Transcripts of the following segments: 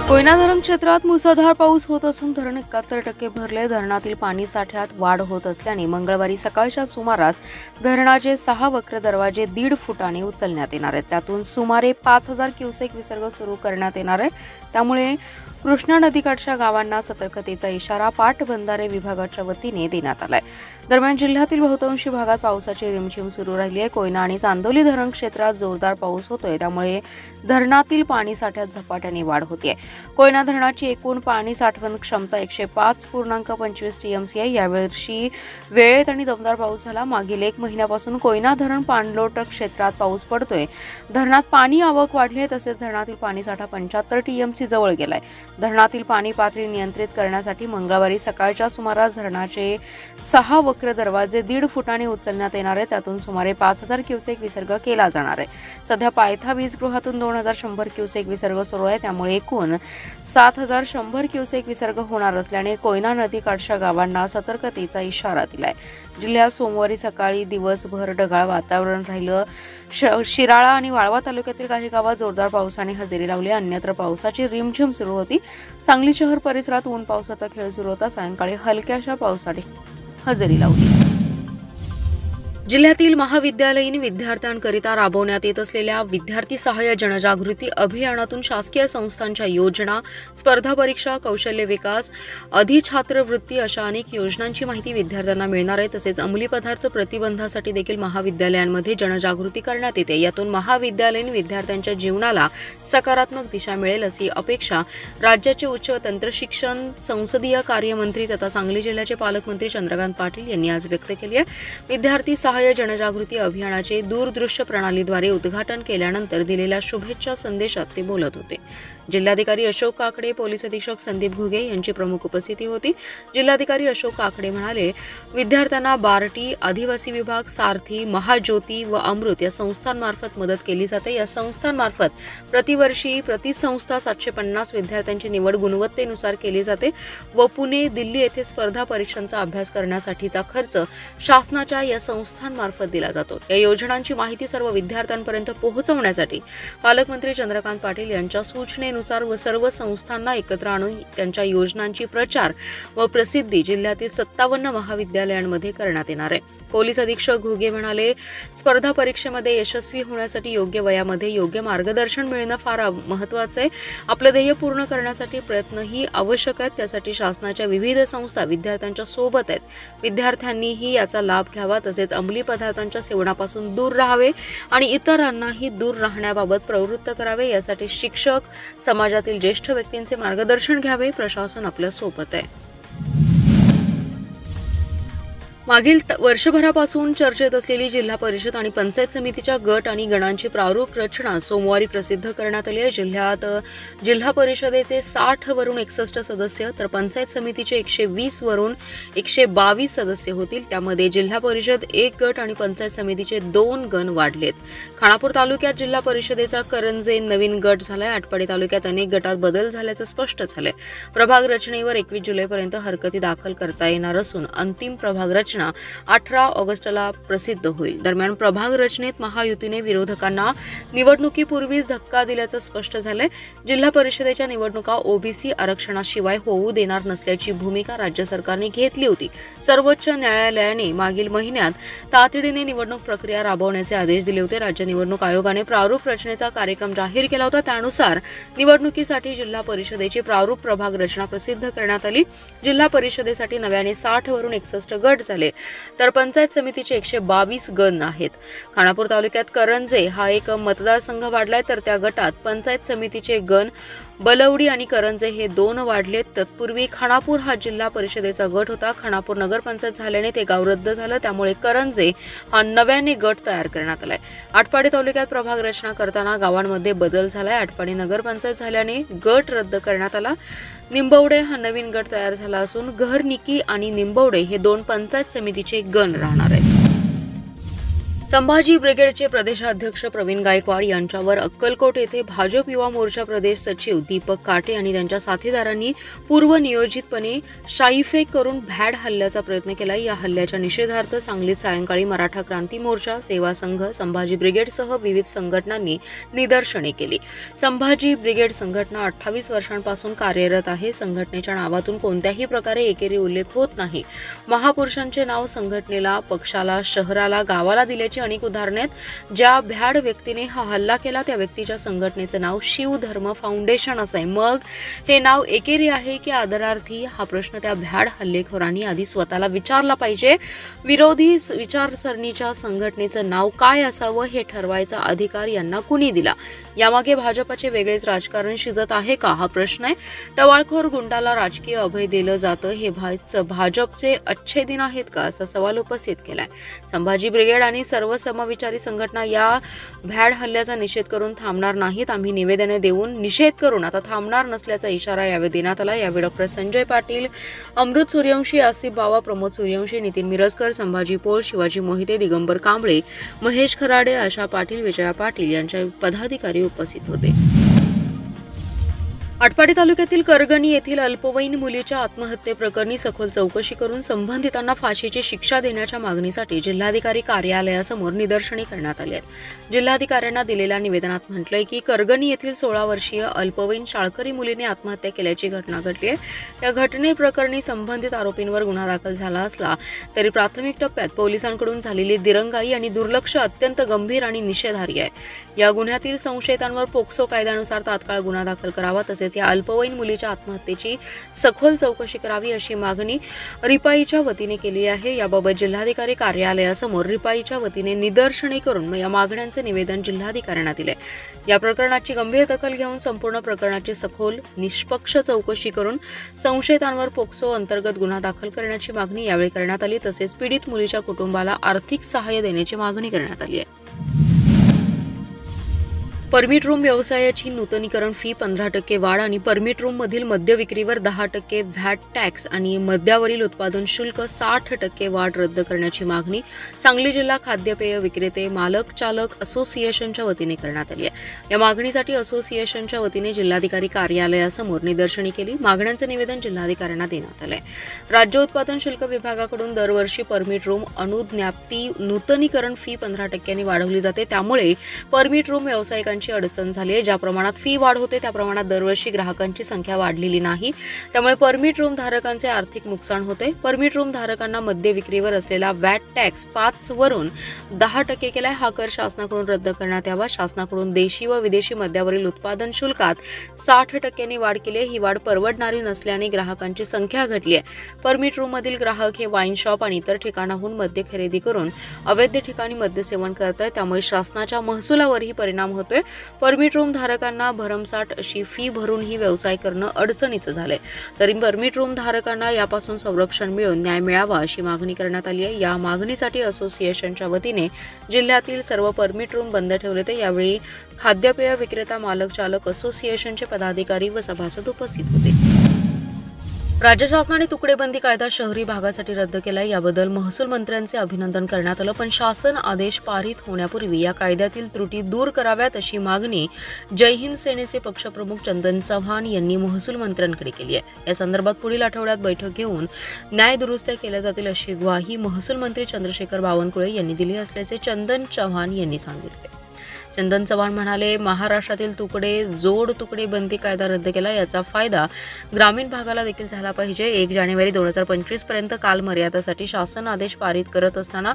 कोयना धरण क्षेत्रात मुसळधार पाऊस होत असून धरण 71% भरले. धरणातील पाणी साठ्यात वाढ होत असल्याने मंगळवारी सकाळच्या सुमारास धरणाचे 6 वक्र दरवाजे 1.5 फुटाने उचलण्यात येणार आहेत. त्यातून सुमारे 5000 क्युसेक विसर्ग सुरू करण्यात येणार आहे. त्यामुळे कृष्णा नदीकाठच्या गावांना सतर्कतेचा इशारा पाटबंधारे विभागाच्या वतीने देण्यात आलाय. दरम्यान जिल्ह्यातील बहुतांशी भागात पावसाची रिमझिम सुरू राहिली आहे. कोयना आणि चांदोली धरण क्षेत्रात जोरदार पाऊस होतोय, त्यामुळे धरणातील पाणी साठ्यात झपाट्याने वाढ होते. कोयना धरणाची एकूण पाणी साठवण क्षमता 105.25 टीएमसी आहे. यावर्षी वेळेत आणि दमदार पाऊस झाला. मागील 1 महिन्यापासून कोयना धरण पाणलोट क्षेत्रात पाऊस पडतोय. धरणात पाणी आवक वाढली आहे, तसेच धरणातील पाणी साठा 75 टीएमसी जवळ गेलाय. धरणातील पाणी पातळी नियंत्रित करण्यासाठी मंगळवारी सकाळच्या सुमारास धरणाचे 6 वक्र दरवाजे 1.5 फुटाने उचलण्यात येणार आहे. त्यातून सुमारे 5000 क्युसेक विसर्ग केला जाणार आहे. सध्या पायथा वीजगृहातून 2100 क्युसेक विसर्ग सुरू आहे. त्यामुळे एकूण 7100 क्युसेक विसर्ग होणार असल्याने कोयना नदीकाठच्या गावांना सतर्कतेचा इशारा दिलाय. जिल्ह्यात सोमवारी सकाळी दिवसभर ढगाळ वातावरण राहिलं. शिराळा आणि वाळवा तालुक्यातील काही गावात जोरदार पावसाने हजेरी लावली. अन्यत्र पावसाची रिमझिम सुरू होती. सांगली शहर परिसरात ऊन पावसाचा खेळ सुरू होता. सायंकाळी हलक्याशा पावसाने हजेरी लावली. जिल्ह्यातील महाविद्यालयीन विद्यार्थ्यांकरिता राबवण्यात येत असलेल्या विद्यार्थी सहाय्य जनजागृती अभियानातून शासकीय संस्थांच्या योजना, स्पर्धा परीक्षा, कौशल्य विकास, अधिछात्रवृत्ती अशा अनेक योजनांची माहिती विद्यार्थ्यांना मिळणार आहे. तसेच अंमली पदार्थ प्रतिबंधासाठी देखील महाविद्यालयांमध्ये जनजागृती करण्यात येते. यातून महाविद्यालयीन विद्यार्थ्यांच्या जीवनाला सकारात्मक दिशा मिळेल अशी अपेक्षा राज्याचे उच्च व तंत्रशिक्षण संसदीय कार्यमंत्री तथा सांगली जिल्ह्याचे पालकमंत्री चंद्रकांत पाटील यांनी आज व्यक्त केली आहे. विद्यार्थी जनजागृती अभियानाचे दूरदृश्य प्रणालीद्वारे उद्घाटन केल्यानंतर दिलेल्या शुभेच्छा संदेशात ते बोलत होते. जिल्हाधिकारी अशोक काकडे, पोलीस अधीक्षक संदीप घुगे यांची प्रमुख उपस्थिती होती. जिल्हाधिकारी अशोक काकडे म्हणाले, विद्यार्थ्यांना बार्टी, आदिवासी विभाग, सारथी, महाज्योती व अमृत या संस्थांमार्फत मदत केली जाते. या संस्थांमार्फत प्रतिवर्षी प्रति संस्था 750 विद्यार्थ्यांची निवड गुणवत्तेनुसार केली जाते व पुणे, दिल्ली येथे स्पर्धा परीक्षांचा अभ्यास करण्यासाठीचा खर्च शासनाच्या या संस्थांमार्फत दिला जातो. या योजनांची माहिती सर्व विद्यार्थ्यांपर्यंत पोहोचवण्यासाठी पालकमंत्री चंद्रकांत पाटील यांच्या सूचनेनुसार व सर्व संस्थांना एकत्र आणून त्यांच्या योजनांची प्रचार व प्रसिद्धी जिल्ह्यातील 57 महाविद्यालयांमध्ये करण्यात येणार आहे. पोलीस अधीक्षक घुगे म्हणाले, स्पर्धा परीक्षेमध्ये यशस्वी होण्यासाठी योग्य वयामध्ये योग्य मार्गदर्शन मिळणं फार महत्त्वाचं आहे. आपलं ध्येय पूर्ण करण्यासाठी प्रयत्नही आवश्यक आहेत. त्यासाठी शासनाच्या विविध संस्था विद्यार्थ्यांच्या सोबत आहेत. विद्यार्थ्यांनीही याचा लाभ घ्यावा. तसेच अंमली पदार्थांच्या सेवनापासून दूर राहावे आणि इतरांनाही दूर राहण्याबाबत प्रवृत्त करावे. यासाठी शिक्षक, समाजातील ज्येष्ठ व्यक्तींचे मार्गदर्शन घ्यावे. प्रशासन आपल्या सोबत आहे. मागील वर्षभरापासून चर्चेत असलेली जिल्हा परिषद आणि पंचायत समितीच्या गट आणि गणांची प्रारूप रचना सोमवारी प्रसिद्ध करण्यात आली आहे. जिल्ह्यात जिल्हा परिषदेचे 60 वरून 61 सदस्य तर पंचायत समितीचे 120 वरून 122 सदस्य होतील. त्यामध्ये जिल्हा परिषद 1 गट आणि पंचायत समितीचे 2 गण वाढलेत. खानापूर तालुक्यात जिल्हा परिषदेचा करंजे नवीन गट झालाय. आटपाडी तालुक्यात अनेक गटात बदल झाल्याचं स्पष्ट झालंय. प्रभाग रचनेवर 21 जुलैपर्यंत हरकती दाखल करता येणार असून अंतिम प्रभाग रचना 18 ऑगस्टला प्रसिद्ध होईल. दरम्यान प्रभाग रचनेत महायुतीने विरोधकांना निवडणुकीपूर्वीच धक्का दिल्याचं स्पष्ट झालंय. जिल्हा परिषदेच्या निवडणुका ओबीसी आरक्षणाशिवाय होऊ देणार नसल्याची भूमिका राज्य सरकारने घेतली होती. सर्वोच्च न्यायालयाने मागील महिन्यात तातडीने निवडणूक प्रक्रिया राबवण्याचे आदेश दिले होते. राज्य निवडणूक आयोगाने प्रारूप रचनेचा कार्यक्रम जाहीर केला होता. त्यानुसार निवडणुकीसाठी जिल्हा परिषदेची प्रारूप प्रभाग रचना प्रसिद्ध करण्यात आली. जिल्हा परिषदेसाठी नव्याने 60 वरून 61 गट झाले, तर पंचायत समितीचे 122 गण आहेत. खानापूर तालुक्यात करंजे हा एक मतदारसंघ वाढलाय, तर त्या गटात पंचायत समितीचे गण बलवडी आणि करंजे हे 2 वाढलेत. तत्पूर्वी खानापूर हा जिल्हा परिषदेचा गट होता. खानापूर नगरपंचायत झाल्याने ते गाव रद्द झालं. त्यामुळे करंजे हा नव्याने गट तयार करण्यात आलाय. आटपाडी तालुक्यात प्रभाग रचना करताना गावांमध्ये बदल झालाय. आटपाडी नगरपंचायत झाल्याने गट रद्द करण्यात आला. निंबवडे हा नवीन गट तयार झाला असून घरनिकी आणि निंबवडे हे 2 पंचायत समितीचे गण राहणार आहेत. संभाजी ब्रिगेडचे प्रदेशाध्यक्ष प्रवीण गायकवाड यांच्यावर अक्कलकोट येथे भाजप युवा मोर्चा प्रदेश सचिव दीपक काटे आणि त्यांच्या साथीदारांनी पूर्वनियोजितपणे शाईफेक करून भ्याड हल्ल्याचा प्रयत्न केला। या हल्ल्याच्या निषेधार्थ सांगलीत सायंकाळी मराठा क्रांती मोर्चा, सेवा संघ, संभाजी ब्रिगेडसह विविध संघटनांनी निदर्शने केली। संभाजी ब्रिगेड संघटना 28 वर्षांपासून कार्यरत आहे। संघटनेच्या नावातून कोणत्याही प्रकारे एकेरी उल्लेख होत नाही। महापुरुषांचे नाव संघटनेला, पक्षाला, शहराला, गावाला दिल्याची अनेक उदाहरणे आहेत। ज्या भ्याड व्यक्तीने हा हल्ला केला त्या व्यक्तीच्या संघटनेचे नाव शिव धर्म फाउंडेशन असे। मग हे नाव एकेरी आहे की आदरार्थी हा प्रश्न त्या भ्याड हल्लेखोरांनी आधी स्वतःला विचारला पाहिजे। विरोधी विचारसरणीच्या संघटनेचं नाव काय असावं हे ठरवायचा अधिकार यांना कुणी दिला? यामागे भाजपचे वेगळेच राजकारण शिजत आहे का हा प्रश्न आहे। टवाळखोर गुंडाला राजकीय अभय दिलं जातं हे भाजपचे अच्छे दिन आहेत का असा सवाल उपस्थित केलाय। संभाजी ब्रिगेड आणि सर्व समविचारी संघटना या भ्याड हल्ल्याचा निषेध करून थांबणार नाहीत। आम्ही निवेदने देऊन निषेध करून आता थांबणार नसल्याचा इशारा यावेळी देण्यात आला। यावेळी डॉक्टर संजय पाटील, अमृत सूर्यवंशी, आसिफ बावा, प्रमोद सूर्यवंशी, नितीन मिरजकर, संभाजी पोळ, शिवाजी मोहिते, दिगंबर कांबळे, महेश खराडे, आशा पाटील, विजया पाटील यांच्या पदाधिकारी उपस्थित होते। आटपाडी तालुक्यातील करगणी येथील अल्पवयीन मुलीच्या आत्महत्येप्रकरणी सखोल चौकशी करून संबंधितांना फाशीची शिक्षा देण्याच्या मागणीसाठी जिल्हाधिकारी कार्यालयासमोर निदर्शने करण्यात आली आहेत। जिल्हाधिकाऱ्यांना दिलेल्या निवेदनात म्हटलंय की करगणी येथील 16 वर्षीय अल्पवयीन शाळकरी मुलीने आत्महत्या केल्याची घटना घडली आहे। या घटनेप्रकरणी संबंधित आरोपींवर गुन्हा दाखल झाला असला तरी प्राथमिक टप्प्यात पोलिसांकडून झालेली दिरंगाई आणि दुर्लक्ष अत्यंत गंभीर आणि निषेधार्ह आहे। या गुन्ह्यातील संशयितांवर पोक्सो कायद्यानुसार तात्काळ गुन्हा दाखल करावा तसेच या अल्पवयीन मुलीच्या आत्महत्येची सखोल चौकशी करावी अशी मागणी रिपाईच्या वतीने केली आहे। याबाबत जिल्हाधिकारी कार्यालयासमोर रिपाईच्या वतीने निदर्शने करून या मागण्यांचे निवेदन जिल्हाधिकाऱ्यांना दिले। या प्रकरणाची गंभीर दखल घेऊन संपूर्ण प्रकरणाची सखोल निष्पक्ष चौकशी करून संशयितांवर पोक्सो अंतर्गत गुन्हा दाखल करण्याची मागणी यावेळी करण्यात आली। तसेच पीडित मुलीच्या कुटुंबाला आर्थिक सहाय्य देण्याची मागणी करण्यात आली आहे। परमिट रूम व्यवसायाची नूतनीकरण फी 15% वाढ आणि परमिट रूम मधील मद्य विक्रीवर 10% व्हॅट टॅक्स आणि मद्यावरील उत्पादन शुल्क 60% वाढ रद्द करण्याची मागणी सांगली जिल्हा खाद्यपेय विक्रेते मालक चालक असोसिएशनच्या वतीने करण्यात आली आहे। या मागणीसाठी असोसिएशनच्या वतीने जिल्हाधिकारी कार्यालयासमोर निदर्शने केली। मागण्यांचे निवेदन जिल्हाधिकाऱ्यांना देण्यात आले। राज्य उत्पादन शुल्क विभागाकडून दरवर्षी परमिट रूम अनुज्ञप्ती नूतनीकरण फी 15% वाढवली जाते। त्यामुळे परमिट रूम व्यावसायिकांची अडचण झाली आहे। ज्या प्रमाणात फी वाढ होते त्या प्रमाणात दरवर्षी ग्राहकांची संख्या वाढलेली नाही। त्यामुळे परमिट रूम धारकांचे आर्थिक नुकसान होते। परमिट रूम धारकांना मद्य विक्रीवर असलेला व्हॅट टॅक्स 5 वरून 10% केलाय। हा कर शासनाकडून रद्द करण्यात यावा। शासनाकडून देशी व विदेशी मद्यावरील उत्पादन शुल्कात 60% वाढ केली। ही वाढ परवडणारी नसल्याने ग्राहकांची संख्या घटली आहे। परमिट रूम मधील ग्राहक हे वाईन शॉप आणि इतर ठिकाणाहून मद्य खरेदी करून अवैध ठिकाणी मद्य सेवन करत आहेत। त्यामुळे शासनाच्या महसुलावरही परिणाम होतोय। परमिट रूम धारकांना भरमसाठ अशी फी भरून ही व्यवसाय करणं अडचणीचं झालंय। तरी परमिट रूम धारकांना यापासून संरक्षण मिळून न्याय मिळावा अशी मागणी करण्यात आली आहे। या मागणीसाठी असोसिएशनच्या वतीने जिल्ह्यातील सर्व परमिट रूम बंद ठेवले होते। यावेळी खाद्यपेय विक्रेता मालक चालक असोसिएशनचे पदाधिकारी व सभासद उपस्थित होते। राज्य शासनाने तुकडेबंदी कायदा शहरी भागासाठी रद्द केलाय। याबद्दल महसूल मंत्र्यांचे अभिनंदन करण्यात आलं। पण शासन आदेश पारित होण्यापूर्वी या कायद्यातील त्रुटी दूर कराव्यात अशी मागणी जय हिंद सेनेचे पक्षप्रमुख चंदन चव्हाण यांनी महसूल मंत्र्यांकडे केली आहे। या संदर्भात पुढील आठवड्यात बैठक घेऊन न्याय दुरुस्त्या केल्या जातील अशी ग्वाही महसूल मंत्री चंद्रशेखर बावनकुळे यांनी दिली असल्याचे चंदन चव्हाण यांनी सांगितले। चंदन चव्हाण म्हणाले, महाराष्ट्रातील जोड तुकडे बंदी कायदा रद्द केला। याचा फायदा ग्रामीण भागाला देखील झाला पाहिजे। 1 जानेवारी 2025 पर्यंत कालमर्यादेसाठी शासन आदेश पारित करत असताना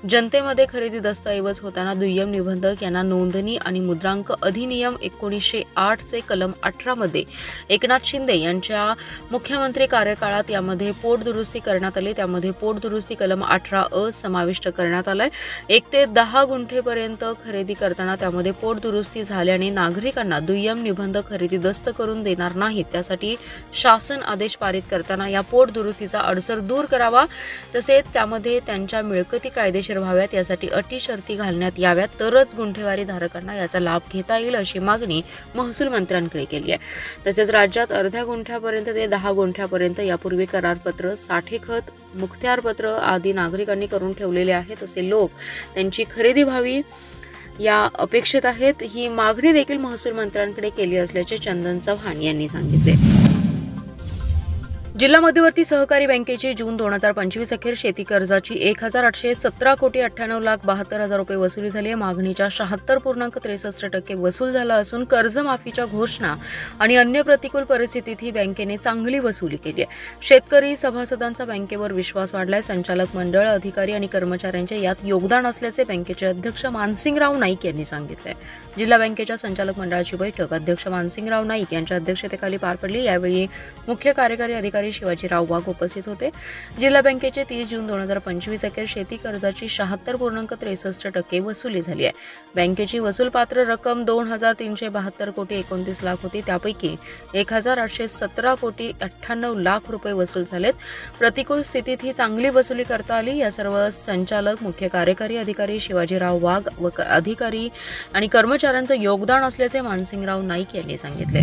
जनतेमध्ये खरेदी दस्तऐवज होताना दुय्यम निबंधक यांना नोंदणी आणि मुद्रांक अधिनियम 1908 चे कलम 18 मध्ये एकनाथ शिंदे यांच्या मुख्यमंत्री कार्यकाळात यामध्ये पोटदुरुस्ती करण्यात आली। त्यामध्ये पोटदुरुस्ती कलम 18 समाविष्ट करण्यात आलाय। 1 ते 10 गुंठेपर्यंत खरेदी करताना त्यामध्ये पोटदुरुस्ती झाल्याने नागरिकांना दुय्यम निबंध खरेदी दस्त करून देणार नाहीत, त्यासाठी शासन आदेश पारित करताना या पोटदुरुस्तीचा अडसर दूर करावा, तसेच त्यामध्ये त्यांच्या मिळकती कायदेशीर व्हाव्यात यासाठी अटी शर्ती घालण्यात याव्यात, तरच गुंठेवारी धारकांना याचा लाभ घेता येईल अशी मागणी महसूल मंत्र्यांकडे केली आहे। तसेच राज्यात अर्ध्या गुंठ्यापर्यंत ते 10 गुंठ्यापर्यंत यापूर्वी करारपत्र, साठेखत, मुखत्यारपत्र आदी नागरिकांनी करून ठेवलेले आहेत। असे लोक त्यांची खरेदी व्हावी या अपेक्षित आहेत। ही मागणी देखील महसूल मंत्र्यांकडे केली असल्याचे चंदन चव्हाण यांनी सांगितले। जिल्हा मध्यवर्ती सहकारी बँकेची जून 2025 अखेर शेती कर्जाची 1,817 कोटी 98,72,000 रुपये वसुली झाली आहे। मागणीच्या 76.63% वसूल झाला असून कर्जमाफीच्या घोषणा आणि अन्य प्रतिकूल परिस्थितीत ही बँकेने चांगली वसुली केली आहे। शेतकरी सभासदांचा बँकेवर विश्वास वाढलाय। संचालक मंडळ, अधिकारी आणि कर्मचाऱ्यांचे यात योगदान असल्याचे बँकेचे अध्यक्ष मानसिंगराव नाईक यांनी सांगितले। जिल्हा बँकेच्या संचालक मंडळाची बैठक अध्यक्ष मानसिंगराव नाईक यांच्या अध्यक्षतेखाली पार पडली। यावेळी मुख्य कार्यकारी अधिकारी शिवाजीराव वाघ उपस्थित होते। जिल्हा बँकेचे 30 जून 2025 अखेर शेती कर्जाची 76.63% वसुली झाली आहे। बँकेची वसूलपात्र रक्कम 2,372 कोटी 29 लाख होती, त्यापैकी 1,817 कोटी 98 लाख रुपये वसूल झालेत। प्रतिकूल स्थितीत ही चांगली वसुली करता आली। या सर्व संचालक, मुख्य कार्यकारी अधिकारी, शिवाजीराव वाघ व अधिकारी आणि कर्मचाऱ्यांचं योगदान असल्याचे मानसिंगराव नाईक यांनी सांगितले।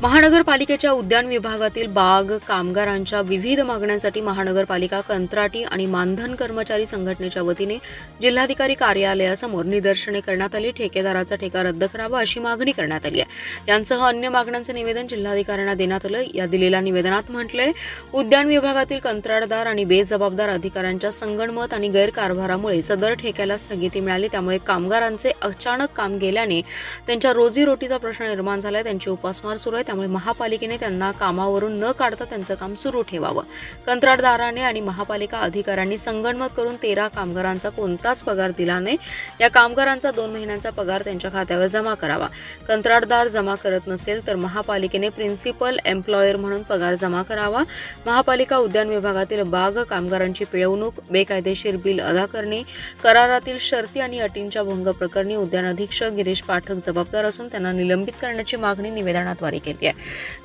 महानगरपालिकेच्या उद्यान विभागातील बाग कामगारांच्या विविध मागण्यांसाठी महानगरपालिका कंत्राटी आणि मानधन कर्मचारी संघटनेच्या वतीने जिल्हाधिकारी कार्यालयासमोर निदर्शने करण्यात आली। ठेकेदाराचा ठेका रद्द करावा अशी मागणी करण्यात आली आहे। यांसह अन्य मागण्यांचे निवेदन जिल्हाधिकाऱ्यांना देण्यात आलं। या दिलेल्या निवेदनात म्हटलंय, उद्यान विभागातील कंत्राटदार आणि बेजबाबदार अधिकाऱ्यांच्या संगनमत आणि गैरकारभारामुळे सदर ठेक्याला स्थगिती मिळाली। त्यामुळे कामगारांचे अचानक काम गेल्याने त्यांच्या रोजीरोटीचा प्रश्न निर्माण झालाय। त्यांची उपासमार सुरू आहे, त्यामुळे महापालिकेने त्यांना कामावरून न काढता त्यांचं काम सुरू ठेवावं। कंत्राटदाराने आणि महापालिका अधिकाऱ्यांनी संगनमत करून 13 कामगारांचा कोणताच पगार दिला नाही। या कामगारांचा 2 महिन्यांचा पगार त्यांच्या खात्यावर जमा करावा। कंत्राटदार जमा करत नसेल तर महापालिकेने प्रिन्सिपल एम्प्लॉयर म्हणून पगार जमा करावा। महापालिका उद्यान विभागातील बाग कामगारांची पिळवणूक, बेकायदेशीर बिल अदा करणे, करारातील शर्ती आणि अटींच्या भंग प्रकरणी उद्यान अधीक्षक गिरीश पाठक जबाबदार असून त्यांना निलंबित करण्याची मागणी निवेदनाद्वारे केली आहे।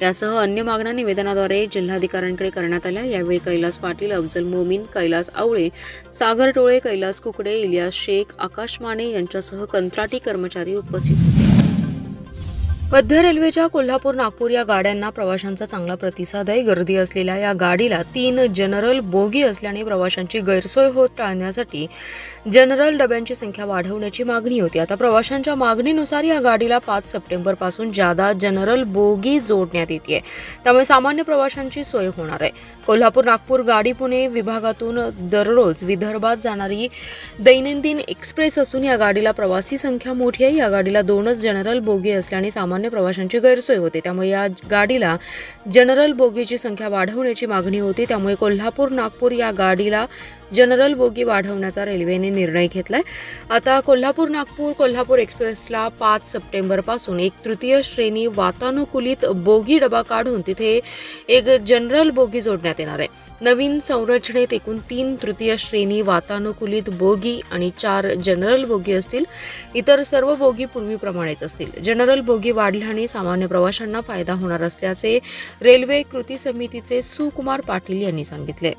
यासह अन्य मागण्या निवेदनाद्वारे जिल्हाधिकाऱ्यांकडे करण्यात आल्या। यावेळी कैलास पाटील, अफजल मोमीन, कैलास आवळे, सागर टोळे, कैलास कुकडे, इलियास शेख, आकाश माने यांच्यासह कंत्राटी कर्मचारी उपस्थित होते। मध्य रेल्वेच्या कोल्हापूर नागपूर या गाड्यांना प्रवाशांचा चांगला प्रतिसाद आहे। गर्दी असलेल्या या गाडीला 3 जनरल बोगी असल्याने प्रवाशांची गैरसोय होत टाळण्यासाठी जनरल डब्यांची संख्या वाढवण्याची मागणी होती। आता प्रवाशांच्या मागणीनुसार या गाडीला 5 सप्टेंबर पासून जादा जनरल बोगी जोडण्यात येते, त्यामुळे सामान्य प्रवाशांची सोय होणार आहे। कोल्हापूर नागपूर गाडी पुणे विभागातून दररोज विदर्भात जाणारी दैनंदिन एक्सप्रेस असून या गाडीला प्रवासी संख्या मोठी आहे। या गाडीला 2च जनरल बोगी असल्याने सामान्य प्रवाशांची गैरसोय होते, त्यामुळे या गाडीला जनरल बोगीची संख्या वाढवण्याची मागणी होती। त्यामुळे कोल्हापूर नागपूर या गाडीला जनरल बोगी वाढवण्याचा रेल्वेने निर्णय घेतलाय। आता कोल्हापूर नागपूर कोल्हापूर एक्सप्रेसला 5 सप्टेंबर पासून एक तृतीय श्रेणी वातानुकूलित बोगी डबा काढून तिथे एक जनरल बोगी जोडण्यात येणार आहे। नवीन संरचनेत एकूण 3 तृतीय श्रेणी वातानुकूलित बोगी आणि 4 जनरल बोगी असतील। इतर सर्व बोगी पूर्वीप्रमाणेच असतील। जनरल बोगी वाढल्याने सामान्य प्रवाशांना फायदा होणार असल्याचे रेल्वे कृती समितीचे सुकुमार पाटील यांनी सांगितले।